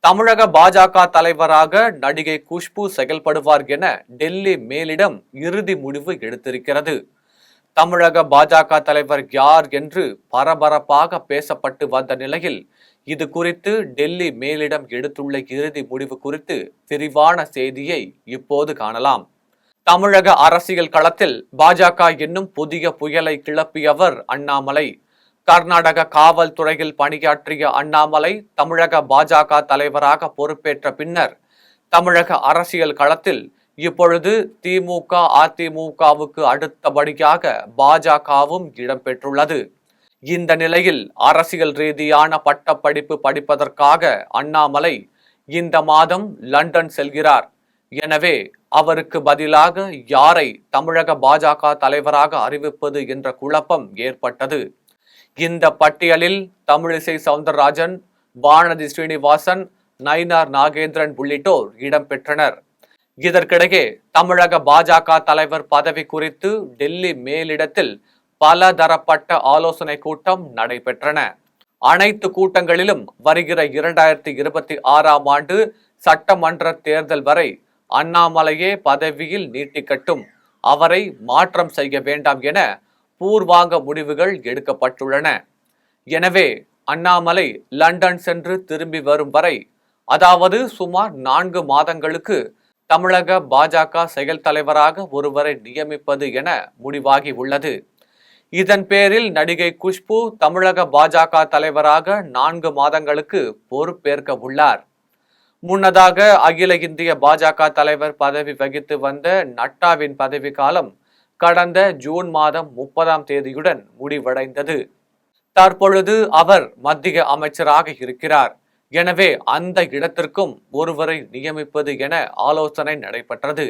தமிழக பாஜக தலைவராக நடிகை குஷ்பு செயல்படுவார் என டெல்லி மேலிடம் இறுதி முடிவு எடுத்திருக்கிறது. தமிழக பாஜக தலைவர் யார் என்று பரபரப்பாக பேசப்பட்டு வந்த நிலையில் இது குறித்து டெல்லி மேலிடம் எடுத்துள்ள இறுதி முடிவு குறித்து விரிவான செய்தியை இப்போது காணலாம். தமிழக அரசியல் களத்தில் பாஜக என்னும் புதிய புயலை கிளப்பியவர் அண்ணாமலை. கர்நாடக காவல்துறையில் பணியாற்றிய அண்ணாமலை தமிழக பாஜக தலைவராக பொறுப்பேற்ற பின்னர் தமிழக அரசியல் களத்தில் இப்பொழுது திமுக அதிமுகவுக்கு அடுத்தபடியாக பாஜகவும் இடம்பெற்றுள்ளது. இந்த நிலையில் அரசியல் ரீதியான பட்டப்படிப்பு படிப்பதற்காக அண்ணாமலை இந்த மாதம் லண்டன் செல்கிறார். எனவே அவருக்கு பதிலாக யாரை தமிழக பாஜக தலைவராக அறிவிப்பது என்ற குழப்பம் ஏற்பட்டது. இந்த பட்டியலில் தமிழிசை சவுந்தரராஜன், வானதி ஸ்ரீனிவாசன், நயினார் நாகேந்திரன் உள்ளிட்டோர் இடம்பெற்றனர். இதற்கிடையே தமிழக பாஜக தலைவர் பதவி குறித்து டெல்லி மேலிடத்தில் பல தரப்பட்ட ஆலோசனை கூட்டம் நடைபெற்றன. அனைத்து கூட்டங்களிலும் வருகிற 2026ஆம் ஆண்டு சட்டமன்ற தேர்தல் வரை அண்ணாமலையே பதவியில் நீட்டிக்கட்டும், அவரை மாற்றம் செய்ய வேண்டாம் என பூர்வாங்க முடிவுகள் எடுக்கப்பட்டுள்ளன. எனவே அண்ணாமலை லண்டன் சென்று திரும்பி வரும் வரை, அதாவது சுமார் 4 மாதங்களுக்கு தமிழக பாஜக செயல் தலைவராக ஒருவரை நியமிப்பது என முடிவாகி உள்ளது. இதன் பேரில் நடிகை குஷ்பு தமிழக பாஜக தலைவராக 4 மாதங்களுக்கு பொறுப்பேற்க உள்ளார். முன்னதாக அகில இந்திய பாஜக தலைவர் பதவி வகித்து வந்த நட்டாவின் பதவி காலம் கடந்த ஜூன் மாதம் 30ஆம் தேதியுடன் முடிவடைந்தது. தற்பொழுது அவர் மத்திய அமைச்சராக இருக்கிறார். எனவே அந்த இடத்திற்கும் ஒருவரை நியமிப்பது என ஆலோசனை நடைபெற்றது.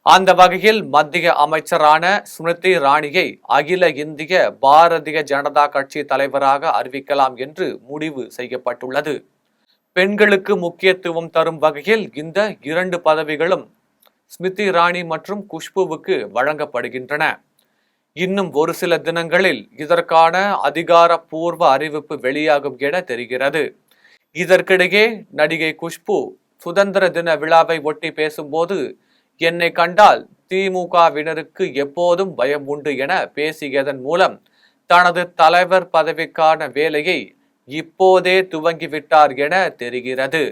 அந்த வகையில் மத்திய அமைச்சரான ஸ்மிருதி இரானியை அகில இந்திய பாரதிய ஜனதா கட்சி தலைவராக அறிவிக்கலாம் என்று முடிவு செய்யப்பட்டுள்ளது. பெண்களுக்கு முக்கியத்துவம் தரும் வகையில் இந்த 2 பதவிகளும் ஸ்மிருதி இரானி மற்றும் குஷ்புவுக்கு வழங்கப்படுகின்றன. இன்னும் ஒரு சில தினங்களில் இதற்கான அதிகாரப்பூர்வ அறிவிப்பு வெளியாகும் என தெரிகிறது. இதற்கிடையே நடிகை குஷ்பு சுதந்திர தின விழாவை ஒட்டி பேசும்போது, என்னை கண்டால் திமுகவினருக்கு எப்போதும் பயம் உண்டு என பேசியதன் மூலம் தனது தலைவர் பதவிக்கான வேலையை இப்போதே துவங்கிவிட்டார் என தெரிகிறது.